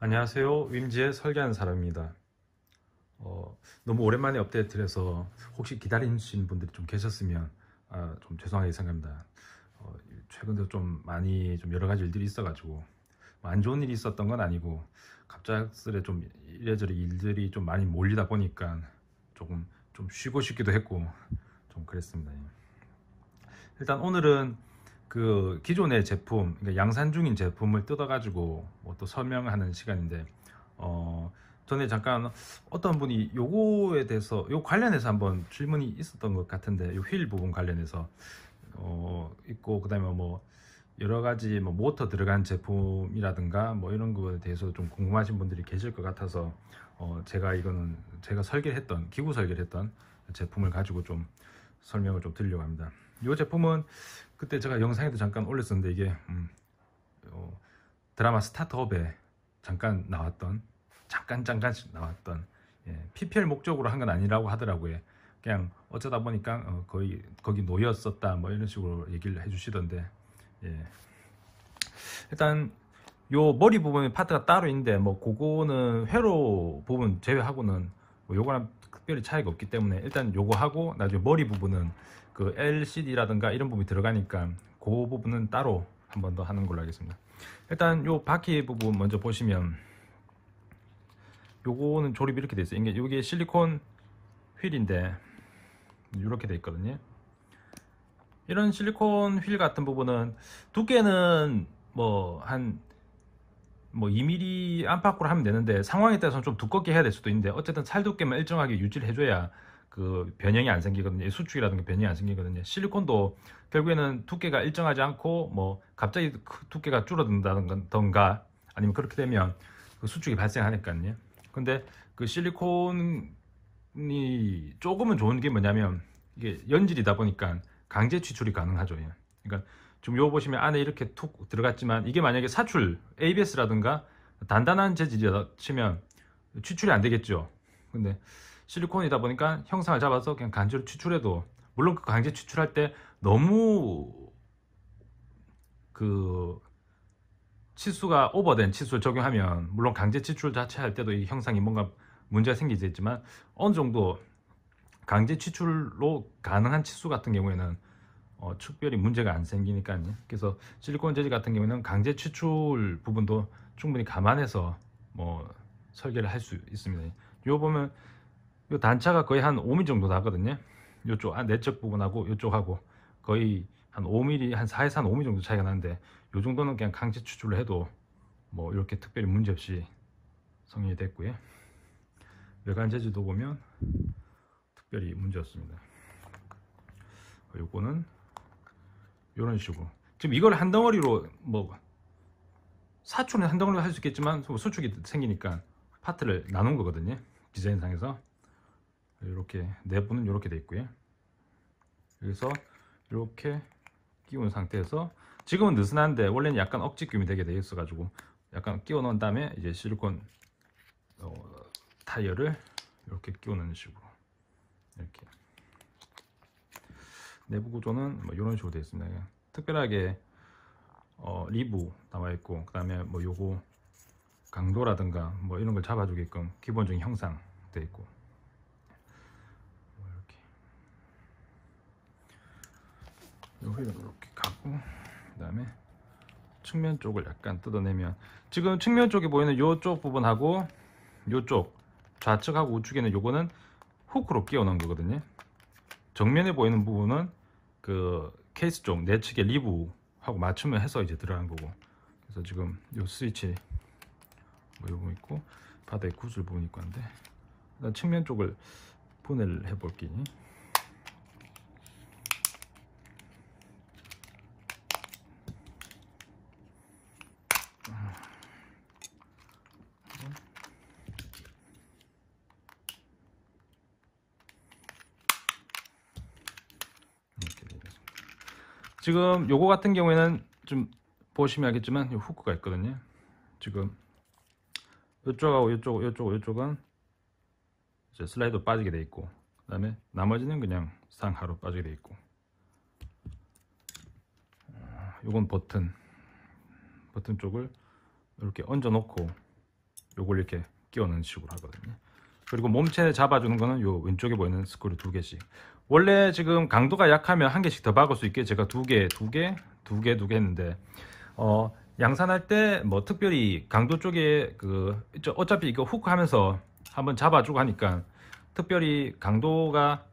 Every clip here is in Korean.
안녕하세요. 윈지의 설계하는 사람입니다. 너무 오랜만에 업데이트를 해서 혹시 기다리신 분들이 좀 계셨으면 좀 죄송하게 생각합니다. 최근에 좀 많이 좀 여러 가지 일들이 있어가지고 뭐안 좋은 일이 있었던 건 아니고 갑작스레 좀 이래저래 일들이 좀 많이 몰리다 보니까 조금 좀 쉬고 싶기도 했고 좀 그랬습니다. 일단 오늘은 그 기존의 제품, 그러니까 양산 중인 제품을 뜯어가지고 뭐 또 설명하는 시간인데, 전에 잠깐 어떤 분이 요거에 대해서, 요 관련해서 한번 질문이 있었던 것 같은데, 요 휠 부분 관련해서, 있고, 그 다음에 뭐, 여러 가지 뭐 모터 들어간 제품이라든가 뭐 이런 거에 대해서 좀 궁금하신 분들이 계실 것 같아서, 제가 이거는 제가 설계를 했던, 기구 설계를 했던 제품을 가지고 좀 설명을 좀 드리려고 합니다. 이 제품은 그때 제가 영상에도 잠깐 올렸었는데 이게 어, 드라마 스타트업에 잠깐씩 나왔던 PPL 목적으로 한 건 아니라고 하더라고요. 그냥 어쩌다 보니까 거의 거기 놓였었다 뭐 이런 식으로 얘기를 해주시던데, 예. 일단 요 머리 부분의 파트가 따로 있는데 뭐 그거는 회로 부분 제외하고는 뭐 요거랑 특별히 차이가 없기 때문에 일단 요거 하고 나중에 머리 부분은 그 LCD라든가 이런 부분이 들어가니까 그 부분은 따로 한 번 더 하는 걸로 하겠습니다. 일단 요 바퀴 부분 먼저 보시면 요거는 조립이 이렇게 돼 있어요. 이게 요게 실리콘 휠인데 이렇게 돼 있거든요. 이런 실리콘 휠 같은 부분은 두께는 뭐 2mm 안팎으로 하면 되는데 상황에 따라서는 좀 두껍게 해야 될 수도 있는데 어쨌든 살 두께만 일정하게 유지를 해줘야 그 변형이 안 생기거든요. 수축이라든가 변형이 안 생기거든요. 실리콘도 결국에는 두께가 일정하지 않고 뭐 갑자기 두께가 줄어든다던가 아니면 그렇게 되면 그 수축이 발생하니까요. 근데 그 실리콘이 조금은 좋은 게 뭐냐면 이게 연질이다 보니까 강제 추출이 가능하죠. 그러니까 지금 요거 보시면 안에 이렇게 툭 들어갔지만 이게 만약에 사출 ABS라든가 단단한 재질이다 치면 추출이 안 되겠죠. 근데 실리콘이다 보니까 형상을 잡아서 그냥 강제로 추출해도, 물론 그 강제 추출할 때 너무 그 치수가 오버된 치수를 적용하면 물론 강제 추출 자체 할 때도 이 형상이 뭔가 문제가 생기겠지만 어느 정도 강제 추출로 가능한 치수 같은 경우에는 특별히 문제가 안 생기니까요. 그래서 실리콘 재질 같은 경우에는 강제 추출 부분도 충분히 감안해서 뭐 설계를 할 수 있습니다. 요 보면 요 단차가 거의 한 5mm 정도 나거든요. 요쪽 내적 부분하고 요쪽하고 거의 한 5mm, 한 4에서 한 5mm 정도 차이가 나는데 요 정도는 그냥 강제 추출을 해도 뭐 이렇게 특별히 문제 없이 성립이 됐고요. 외관 재질도 보면 특별히 문제 없습니다. 요거는 이런 식으로 지금 이걸 한 덩어리로 뭐 사출은 한 덩어리로 할 수 있겠지만 수축이 생기니까 파트를 나눈 거거든요. 디자인상에서 이렇게 내부는 이렇게 돼 있고요. 여기서 이렇게 끼운 상태에서 지금은 느슨한데 원래는 약간 억지 끼움이 되게 돼 있어 가지고 약간 끼워 넣은 다음에 이제 실리콘 타이어를 이렇게 끼워 넣는 식으로 이렇게 내부 구조는 뭐 이런 식으로 되어 있습니다. 특별하게 리브 나와 있고 그 다음에 뭐 요거 강도라든가 뭐 이런 걸 잡아주게끔 기본적인 형상 되어 있고 이렇게 요 휠은 이렇게 가고 그 다음에 측면 쪽을 약간 뜯어내면 지금 측면 쪽에 보이는 요쪽 부분하고 요쪽 좌측하고 우측에는 요거는 후크로 끼워 넣은 거거든요. 정면에 보이는 부분은 그 케이스 쪽 내측에 리브하고 맞춤을 해서 이제 들어간 거고, 그래서 지금 요 스위치 뭐 요거 있고 바닥에 구슬 부분 있고 한데 일단 측면 쪽을 분해를 해 볼게요. 지금 요거 같은 경우에는 좀 보시면 알겠지만 요 후크가 있거든요. 지금 이쪽하고 이쪽은 이제 슬라이드 빠지게 돼 있고 그 다음에 나머지는 그냥 상하로 빠지게 돼 있고, 요건 버튼 쪽을 이렇게 얹어 놓고 요걸 이렇게 끼워 넣는 식으로 하거든요. 그리고 몸체 잡아주는 거는 요 왼쪽에 보이는 스크류 2개씩. 원래 지금 강도가 약하면 1개씩 더 박을 수 있게 제가 2개 했는데, 양산할 때 뭐 특별히 강도 쪽에 어차피 이거 후크 하면서 한번 잡아주고 하니까 특별히 강도가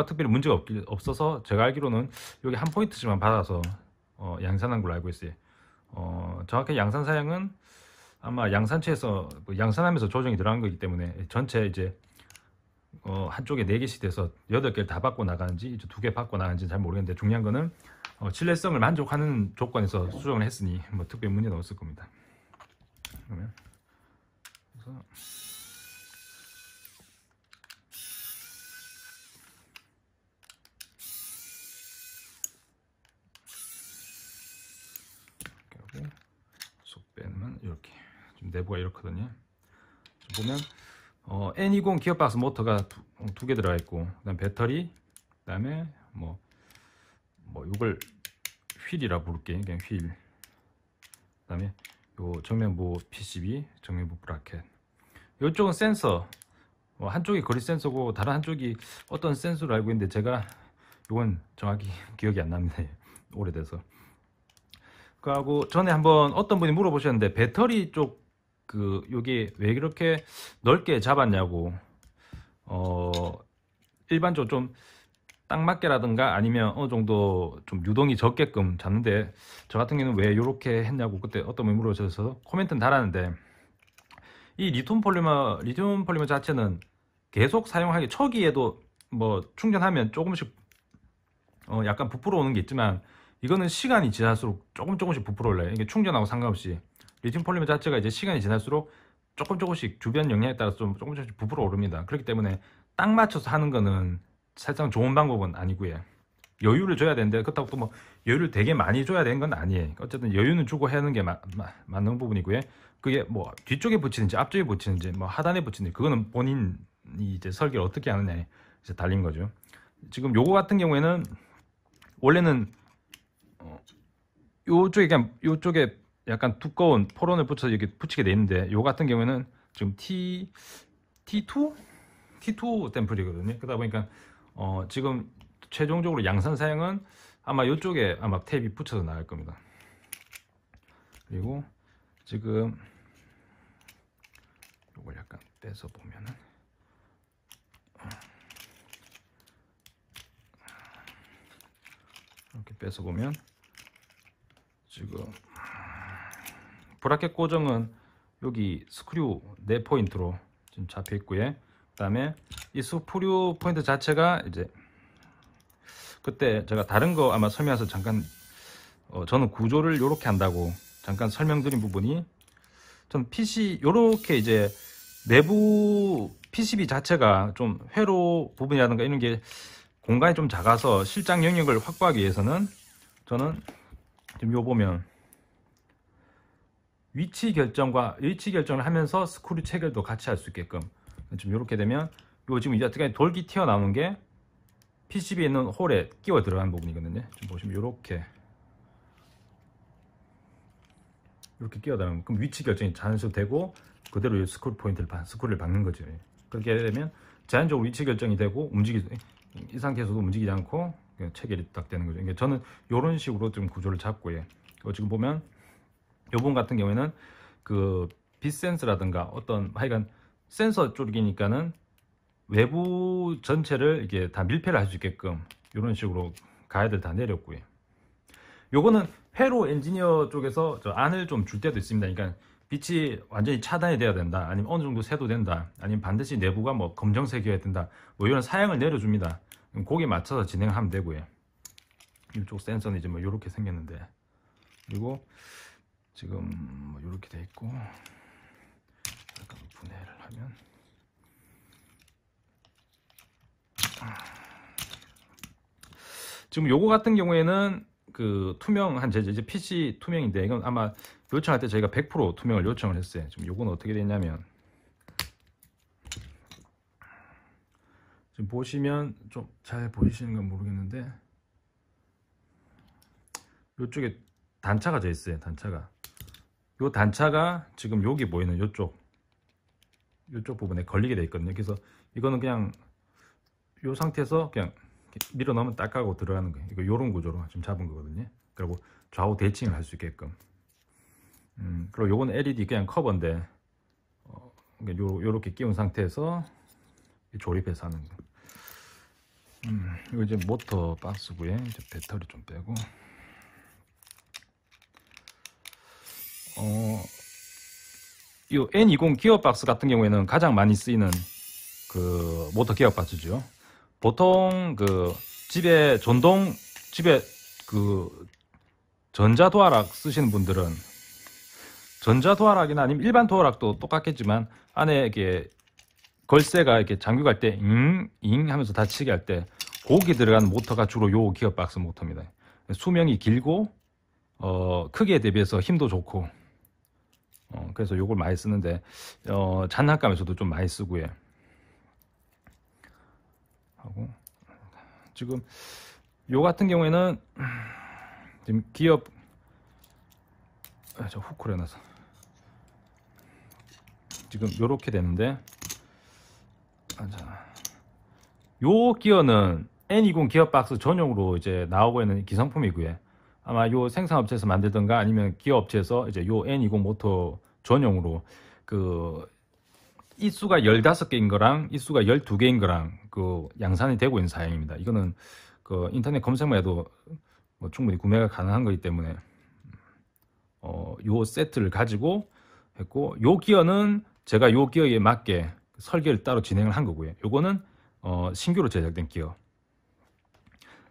특별히 문제가 없어서 제가 알기로는 여기 한 포인트씩만 받아서 양산한 걸로 알고 있어요. 정확히 양산 사양은 아마 양산체에서 양산하면서 조정이 들어간 거기 때문에 전체 이제 한쪽에 4개씩 돼서 8개를 다 받고 나가는지 이제 2개 받고 나가는지 잘 모르겠는데, 중요한 거는 신뢰성을 만족하는 조건에서 수정을 했으니 뭐 특별히 문제는 없을 겁니다. 그러면 그래서 이렇게 하고 속 빼면 이렇게 좀 내부가 이렇거든요. 보면 N20 기어박스 모터가 두 개 들어가 있고, 그다음 배터리, 그다음에 뭐 이걸 휠이라 부를게. 그냥 휠. 그다음에 요 정면부 PCB, 정면부 브라켓. 이쪽은 센서. 한쪽이 거리 센서고 다른 한쪽이 어떤 센서로 알고 있는데 제가 이건 정확히 기억이 안 납니다. 오래돼서. 그하고 전에 한번 어떤 분이 물어보셨는데 배터리 쪽 요게 왜 그렇게 넓게 잡았냐고. 일반적으로 좀 딱 맞게라든가 아니면 어느 정도 좀 유동이 적게끔 잡는데, 저 같은 경우는 왜 이렇게 했냐고 그때 어떤 분이 물어보셔서 코멘트는 달았는데, 이 리튬 폴리머 자체는 계속 사용하기 초기에도 뭐 충전하면 조금씩 약간 부풀어 오는 게 있지만, 이거는 시간이 지날수록 조금씩 부풀어 올라요. 이게 충전하고 상관없이 리튬 폴리머 자체가 이제 시간이 지날수록 조금씩 주변 영향에 따라서 좀 조금씩 부풀어 오릅니다. 그렇기 때문에 딱 맞춰서 하는 거는 사실상 좋은 방법은 아니고요. 여유를 줘야 되는데, 그렇다고 또 뭐 여유를 되게 많이 줘야 되는 건 아니에요. 어쨌든 여유는 주고 하는 게 맞는 부분이고요. 그게 뭐 뒤쪽에 붙이는지 앞쪽에 붙이는지 뭐 하단에 붙이는지 그거는 본인이 이제 설계를 어떻게 하느냐에 이제 달린 거죠. 지금 요거 같은 경우에는 원래는 요쪽에 약간 두꺼운 포론을 붙여서 이렇게 붙이게 돼 있는데, 요 같은 경우에는 지금 T2 템플이거든요. 그러다 보니까 지금 최종적으로 양산 사양은 아마 이쪽에 아마 탭이 붙여서 나갈 겁니다. 그리고 지금 이걸 약간 떼서 보면은 이렇게 빼서 보면 지금 브라켓 고정은 여기 스크류 4포인트로 지금 잡혀 있고요. 그 다음에 이 스크류 포인트 자체가 이제 그때 제가 다른 거 아마 설명해서 잠깐 저는 구조를 이렇게 한다고 잠깐 설명드린 부분이, 전 PC 요렇게 이제 내부 PCB 자체가 좀 회로 부분이라든가 이런 게 공간이 좀 작아서 실장 영역을 확보하기 위해서는 저는 지금 요 보면 위치 결정을 하면서 스크류 체결도 같이 할 수 있게끔 지금 이렇게 되면 요 지금 이제 돌기 튀어나오는 게 PCB에 있는 홀에 끼워 들어간 부분이거든요. 지금 보시면 이렇게 끼워 들어가면 그럼 위치 결정이 자연스럽게 되고 그대로 이 스크류를 박는 거죠. 그렇게 되면 자연적으로 위치 결정이 되고 이 상태에서도 움직이지 않고 체결이 딱 되는 거죠. 그러니까 저는 이런 식으로 좀 구조를 잡고요. 지금 보면 이 부분 같은 경우에는 그 빛센서라든가 어떤 하여간 센서 쪽이니까는 외부 전체를 이게 다 밀폐를 할 수 있게끔 이런 식으로 가이드를 다 내렸고요. 요거는 회로 엔지니어 쪽에서 저 안을 좀 줄 때도 있습니다. 그러니까 빛이 완전히 차단이 돼야 된다, 아니면 어느 정도 새도 된다, 아니면 반드시 내부가 뭐 검정색이어야 된다, 뭐 이런 사양을 내려줍니다. 거기에 맞춰서 진행하면 되고요. 이쪽 센서는 이제 뭐 이렇게 생겼는데, 그리고 지금 뭐 이렇게 돼 있고, 약간 분해를 하면 지금 요거 같은 경우에는 그 투명한 이제 PC 투명인데, 이건 아마 요청할 때 저희가 100% 투명을 요청을 했어요. 지금 요거는 어떻게 됐냐면, 지금 보시면 좀 잘 보이시는 건 모르겠는데 요쪽에 단차가 져 있어요. 단차가 요 단차가 지금 여기 보이는 요쪽 부분에 걸리게 돼 있거든요. 그래서 이거는 그냥 요 상태에서 그냥 밀어 넣으면 딱 하고 들어가는 거예요. 이거 요런 구조로 지금 잡은 거거든요. 그리고 좌우 대칭을 할 수 있게끔. 그리고 요건 LED 그냥 커버인데 그러니까 요렇게 끼운 상태에서 조립해서 하는 거. 이거 이제 모터 박스고요. 이제 배터리 좀 빼고. 이 N20 기어 박스 같은 경우에는 가장 많이 쓰이는 그 모터 기어 박스죠. 보통 그 집에 그 전자 도어락 쓰시는 분들은 전자 도어락이나 아니면 일반 도어락도 똑같겠지만 안에 이렇게 걸쇠가 이렇게 잠겨갈 때 잉 하면서 닫히게 할 때 거기 들어가는 모터가 주로 요 기어 박스 모터입니다. 수명이 길고 크기에 대비해서 힘도 좋고 그래서 요걸 많이 쓰는데 장난감에서도 좀 많이 쓰고요. 하고 지금 요 같은 경우에는 지금 기업 저 후크를 해놔서 지금 요렇게 되는데 요 기어는 N20 기어 박스 전용으로 이제 나오고 있는 기성품이고요. 아마 요 생산업체에서 만들던가 아니면 기업체에서 이제 요 N20 모터 전용으로 그 이수가 15개인 거랑 이수가 12개인 거랑 그 양산이 되고 있는 사양입니다. 이거는 그 인터넷 검색만 해도 뭐 충분히 구매가 가능한 거기 때문에 요 세트를 가지고 했고, 요 기어는 제가 요 기어에 맞게 설계를 따로 진행을 한 거고요. 요거는 신규로 제작된 기어.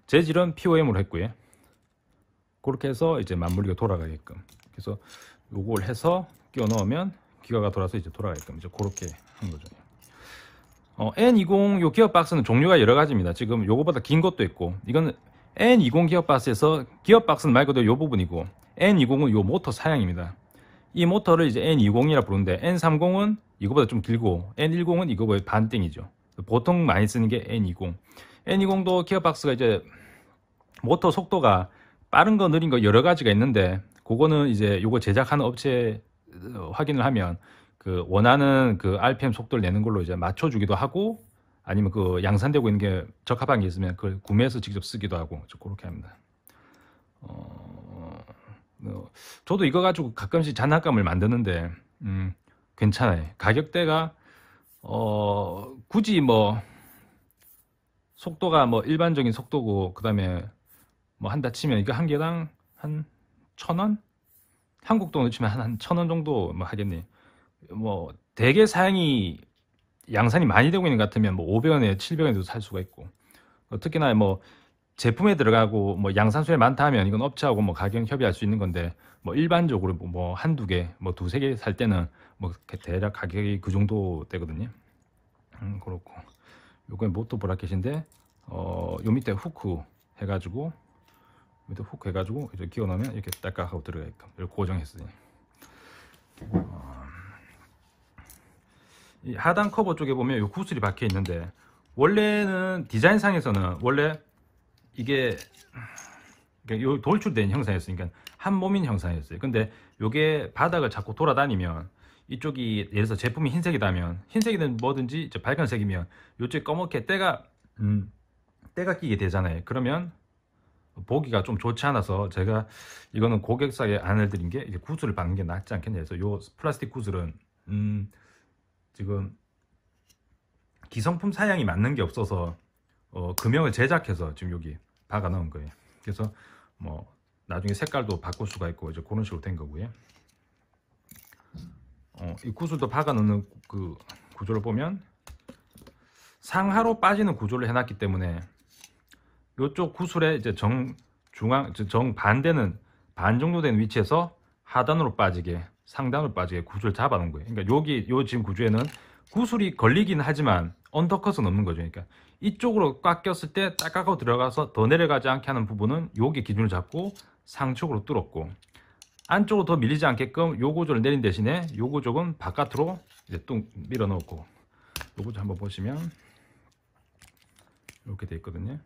재질은 POM으로 했고요. 그렇게 해서 이제 맞물리가 돌아가게끔. 그래서 요걸 해서 끼워 넣으면 기어가 돌아서 이제 돌아가게끔 이제 그렇게 한 거죠. N20 요 기어 박스는 종류가 여러 가지입니다. 지금 요거보다 긴 것도 있고, 이건 N20 기어 박스에서 기어 박스는 말 그대로 요 부분이고, N20은 요 모터 사양입니다. 이 모터를 이제 N20이라 부르는데, N30은 이거보다 좀 길고, N10은 이거보다 반띵이죠. 보통 많이 쓰는 게 N20. N20도 기어 박스가 이제 모터 속도가 빠른 거 느린 거 여러 가지가 있는데, 그거는 이제 요거 제작하는 업체 확인을 하면 그 원하는 그 RPM 속도를 내는 걸로 이제 맞춰주기도 하고, 아니면 그 양산되고 있는 게 적합한 게 있으면 그걸 구매해서 직접 쓰기도 하고 그렇게 합니다. 저도 이거 가지고 가끔씩 장난감을 만드는데 괜찮아요. 가격대가 굳이 뭐 속도가 뭐 일반적인 속도고, 그 다음에 뭐 한다 치면 이거 한 개당 한 1,000원? 한국 돈으로 치면 한 1,000원 정도 뭐 하겠네. 뭐 대개 사양이 양산이 많이 되고 있는 것 같으면 뭐 500원에 700원에도 살 수가 있고, 특히나 뭐 제품에 들어가고 뭐 양산수에 많다 하면 이건 업체하고 뭐 가격 협의할 수 있는 건데, 뭐 일반적으로 뭐 한두 개, 뭐 두세 개 살 때는 뭐 대략 가격이 그 정도 되거든요. 그렇고 요건 모터 브라켓인데 요 밑에 후크 해가지고 이제 끼워 넣으면 이렇게 딱딱 하고 들어가게끔 이렇게 고정했어요. 이 하단 커버 쪽에 보면 요 구슬이 박혀 있는데, 원래는 디자인상에서는 원래 이게 요 돌출된 형상이었으니까 한 몸인 형상이었어요. 근데 요게 바닥을 자꾸 돌아다니면 이쪽이 예를 들어서 제품이 흰색이라면, 흰색이든 뭐든지 이제 밝은색이면 요쪽에 검게 때가 끼게 되잖아요. 그러면 보기가 좀 좋지 않아서 제가 이거는 고객사에 안을 드린 게 이게 구슬을 박는 게 낫지 않겠냐 해서, 요 플라스틱 구슬은 지금 기성품 사양이 맞는 게 없어서 금형을 제작해서 지금 여기 박아 넣은 거예요. 그래서 뭐 나중에 색깔도 바꿀 수가 있고 이제 그런 식으로 된 거고요. 이 구슬도 박아 넣는 그 구조를 보면 상하로 빠지는 구조를 해놨기 때문에 이쪽 구슬의 이제 정반대는 반 정도 된 위치에서 하단으로 빠지게, 상단으로 빠지게 구슬을 잡아 놓은 거예요. 그러니까 요 지금 구조에는 구슬이 걸리긴 하지만 언더컷은 없는 거죠. 그러니까 이쪽으로 꽉 꼈을 때 딱하고 들어가서 더 내려가지 않게 하는 부분은 여기 기준을 잡고 상쪽으로 뚫었고, 안쪽으로 더 밀리지 않게끔 요 구조를 내린 대신에 요 구조는 바깥으로 이제 또 밀어 넣고, 요 구조 한번 보시면 이렇게 돼 있거든요.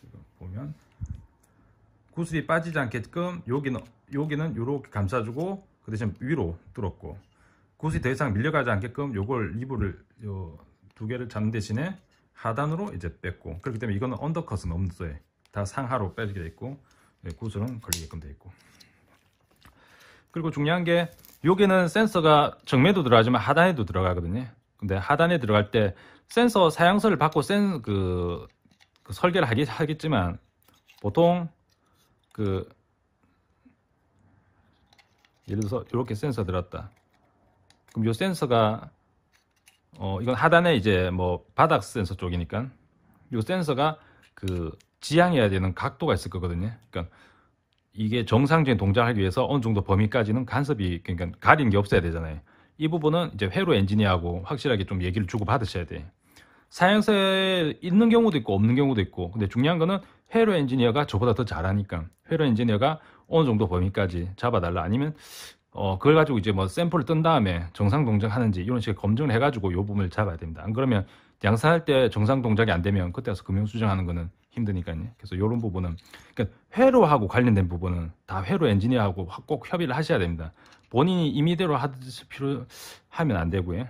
지금 보면 구슬이 빠지지 않게끔 여기는 이렇게 감싸주고 그 대신 위로 뚫었고, 구슬이 더 이상 밀려가지 않게끔 요걸 리브를 요 두 개를 잡는 대신에 하단으로 이제 뺐고, 그렇기 때문에 이거는 언더컷은 없어요. 다 상하로 빼지게 돼 있고, 구슬은 걸리게끔 돼 있고. 그리고 중요한 게 여기는 센서가 정면도 들어가지만 하단에도 들어가거든요. 근데 하단에 들어갈 때 센서 사양서를 받고 그 설계를 하겠지만, 보통 예를 들어서 이렇게 센서 들었다. 그럼 이 센서가 이건 하단에 이제 뭐 바닥 센서 쪽이니까 이 센서가 지향해야 되는 각도가 있을 거거든요. 그러니까 이게 정상적인 동작을 하기 위해서 어느 정도 범위까지는 간섭이, 그러니까 가리는 게 없어야 되잖아요. 이 부분은 이제 회로 엔지니어하고 확실하게 좀 얘기를 주고 받으셔야 돼. 사양서에 있는 경우도 있고 없는 경우도 있고, 근데 중요한 거는 회로 엔지니어가 저보다 더 잘하니까 회로 엔지니어가 어느 정도 범위까지 잡아달라, 아니면 그걸 가지고 이제 뭐 샘플을 뜬 다음에 정상 동작하는지 이런 식의 검증을 해가지고 이 부분을 잡아야 됩니다. 안 그러면 양산할 때 정상 동작이 안 되면 그때 와서 금융 수정하는 거는 힘드니까요. 그래서 이런 부분은, 그러니까 회로하고 관련된 부분은 다 회로 엔지니어하고 꼭 협의를 하셔야 됩니다. 본인이 임의대로 하면 안 되고요.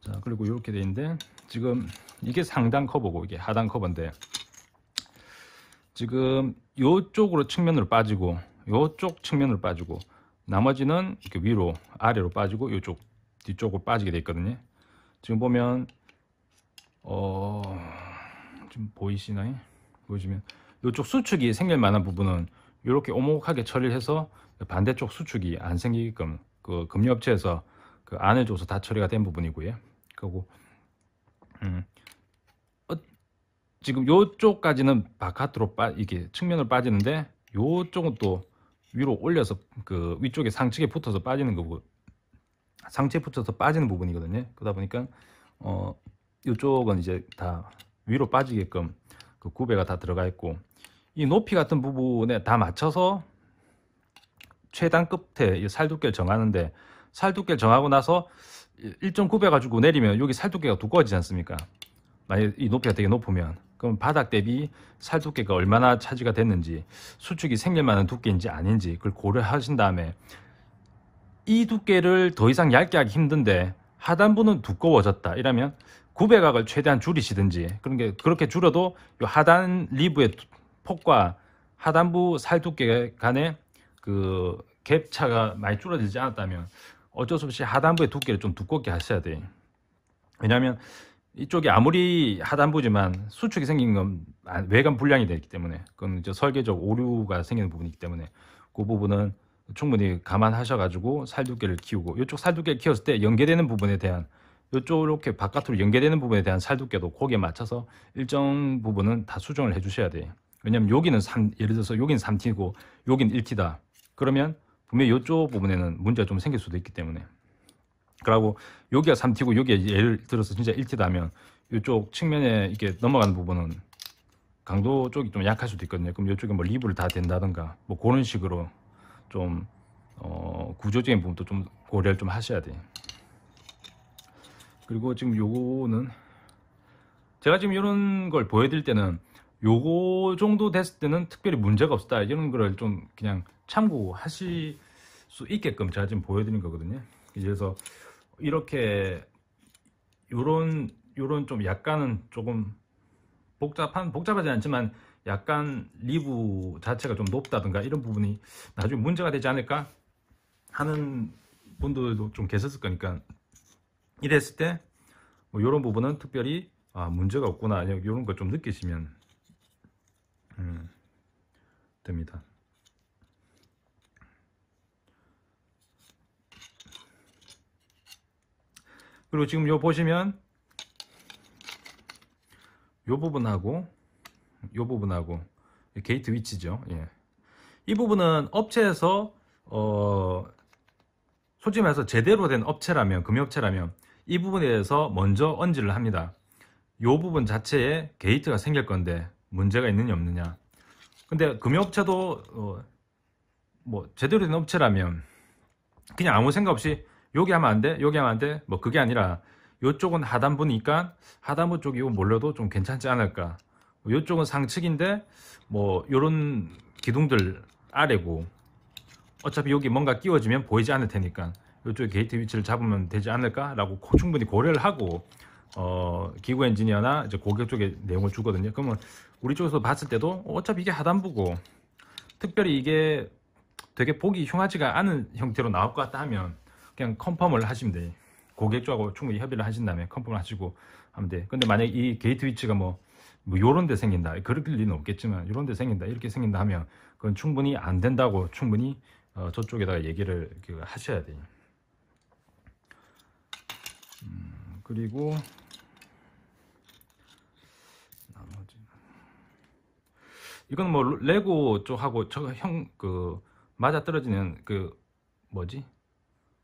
자, 그리고 이렇게 돼 있는데, 지금 이게 상단 커버고 이게 하단 커버인데, 지금 이쪽으로 측면으로 빠지고 이쪽 측면으로 빠지고, 나머지는 이렇게 위로 아래로 빠지고 이쪽 뒤쪽으로 빠지게 돼 있거든요. 지금 보면 좀 보이시나요? 보시면 이쪽 수축이 생길 만한 부분은 이렇게 오목하게 처리를 해서 반대쪽 수축이 안 생기게끔 그 금융업체에서 그 안을 줘서 다 처리가 된 부분이고요. 그리고 지금 요쪽까지는 바깥으로 이게 측면으로 빠지는데, 요쪽은 또 위로 올려서 그 위쪽에 상측에 붙어서 빠지는 거고, 상체에 붙어서 빠지는 부분이거든요. 그러다 보니까 이쪽은 이제 다 위로 빠지게끔 그 구배가 다 들어가 있고, 이 높이 같은 부분에 다 맞춰서 최단 끝에 이 살 두께를 정하는데, 살 두께를 정하고 나서 1.9배 가지고 내리면 여기 살 두께가 두꺼워지지 않습니까? 만약 이 높이가 되게 높으면, 그럼 바닥 대비 살 두께가 얼마나 차지가 됐는지, 수축이 생길 만한 두께인지 아닌지 그걸 고려하신 다음에, 이 두께를 더 이상 얇게 하기 힘든데 하단부는 두꺼워졌다 이러면 구배각을 최대한 줄이시든지, 그렇게 줄여도 이 하단 리브의 폭과 하단부 살 두께 간의 그 갭차가 많이 줄어들지 않았다면 어쩔 수 없이 하단부의 두께를 좀 두껍게 하셔야 돼요. 왜냐하면 이쪽이 아무리 하단부지만 수축이 생긴 건 외관 불량이 되기 때문에, 그건 이제 설계적 오류가 생기는 부분이기 때문에 그 부분은 충분히 감안하셔가지고 살 두께를 키우고, 이쪽 살 두께를 키웠을 때 연계되는 부분에 대한, 이쪽 이렇게 바깥으로 연계되는 부분에 대한 살 두께도 거기에 맞춰서 일정 부분은 다 수정을 해주셔야 돼요. 왜냐면 여기는 예를 들어서 여기는 3T고 여기는 1T다. 그러면 분명히 이쪽 부분에는 문제가 좀 생길 수도 있기 때문에. 그리고 여기가 3T고 여기가 예를 들어서 진짜 1T다면 이쪽 측면에 이렇게 넘어가는 부분은 강도 쪽이 좀 약할 수도 있거든요. 그럼 이쪽에 뭐 리브를 다 댄다든가 뭐 그런 식으로 좀 구조적인 부분도 좀 고려를 좀 하셔야 돼요. 그리고 지금 요거는 제가 지금 이런 걸 보여드릴 때는 요거 정도 됐을 때는 특별히 문제가 없다 이런 거를 좀 그냥 참고하실 수 있게끔 제가 지금 보여드린 거거든요. 그래서 이렇게 요런 좀 약간은 조금 복잡하지 않지만 약간 리브 자체가 좀 높다든가 이런 부분이 나중에 문제가 되지 않을까 하는 분들도 좀 계셨을 거니까, 이랬을 때 뭐 이런 부분은 특별히 문제가 없구나 이런 거 좀 느끼시면 됩니다. 그리고 지금 요 보시면 요 부분하고 요 부분하고 게이트 위치죠. 예. 이 부분은 업체에서 솔직히 말해서 제대로 된 업체라면, 금융업체라면 이 부분에 대해서 먼저 언지를 합니다. 이 부분 자체에 게이트가 생길 건데 문제가 있느냐 없느냐. 근데 금융업체도 뭐 제대로 된 업체라면 그냥 아무 생각 없이 여기 하면 안 돼, 여기 하면 안 돼, 뭐 그게 아니라 이쪽은 하단부니까 하단부 쪽이 이거 몰라도 좀 괜찮지 않을까, 이쪽은 상측인데 뭐 요런 기둥들 아래고, 어차피 여기 뭔가 끼워지면 보이지 않을 테니까 이쪽에 게이트 위치를 잡으면 되지 않을까 라고 충분히 고려를 하고 기구 엔지니어나 이제 고객 쪽에 내용을 주거든요. 그러면 우리 쪽에서 봤을 때도 어차피 이게 하단부고 특별히 이게 되게 보기 흉하지가 않은 형태로 나올 것 같다 하면 그냥 컨펌을 하시면 돼. 고객 쪽하고 충분히 협의를 하신 다음에 컨펌을 하시고 하면 돼. 근데 만약 이 게이트 위치가 뭐 요런 데 생긴다, 그럴 리는 없겠지만 요런 데 생긴다, 이렇게 생긴다 하면 그건 충분히 안 된다고 충분히 저쪽에다가 얘기를 하셔야 돼요. 그리고 나머지 이건 뭐 레고 쪽하고 맞아 떨어지는 뭐지,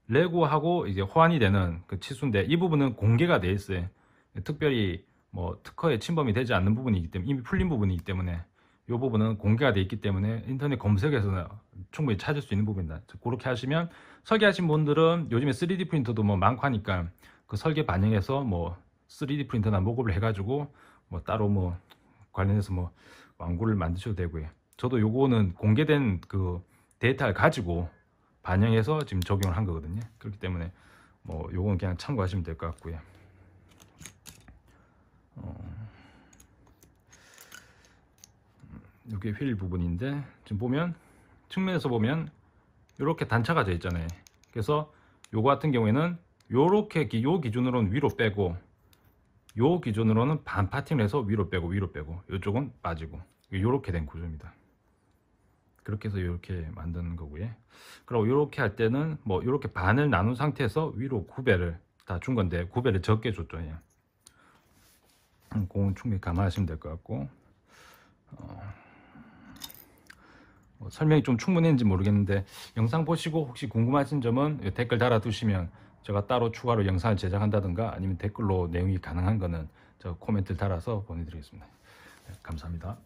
레고하고 이제 호환이 되는 그 치수인데, 이 부분은 공개가 돼 있어요. 특별히 뭐 특허에 침범이 되지 않는 부분이기 때문에, 이미 풀린 부분이기 때문에 이 부분은 공개가 돼 있기 때문에 인터넷 검색에서는 충분히 찾을 수 있는 부분이다. 그렇게 하시면, 설계하신 분들은 요즘에 3D 프린터도 뭐 많고 하니까 그 설계 반영해서 뭐 3D 프린터나 모급을 해가지고 뭐 따로 뭐 관련해서 뭐 완구를 만드셔도 되고요. 저도 요거는 공개된 그 데이터를 가지고 반영해서 지금 적용을 한 거거든요. 그렇기 때문에 뭐 요건 그냥 참고하시면 될 것 같고요. 이게 휠 부분인데, 지금 보면 측면에서 보면 이렇게 단차가 되어 있잖아요. 그래서 요거 같은 경우에는 요렇게 요 기준으로는 위로 빼고, 요 기준으로는 반 파팅을 해서 위로 빼고 요쪽은 빠지고, 요렇게 된 구조입니다. 그렇게 해서 이렇게 만드는 거고요. 그리고 이렇게 할 때는 뭐 이렇게 반을 나눈 상태에서 위로 구배를 다 준 건데, 구배를 적게 줬죠. 그건 충분히 감안하시면 될 것 같고, 뭐 설명이 좀 충분했는지 모르겠는데, 영상 보시고 혹시 궁금하신 점은 댓글 달아두시면 제가 따로 추가로 영상을 제작한다든가, 아니면 댓글로 내용이 가능한 거는 제가 코멘트를 달아서 보내드리겠습니다. 네, 감사합니다.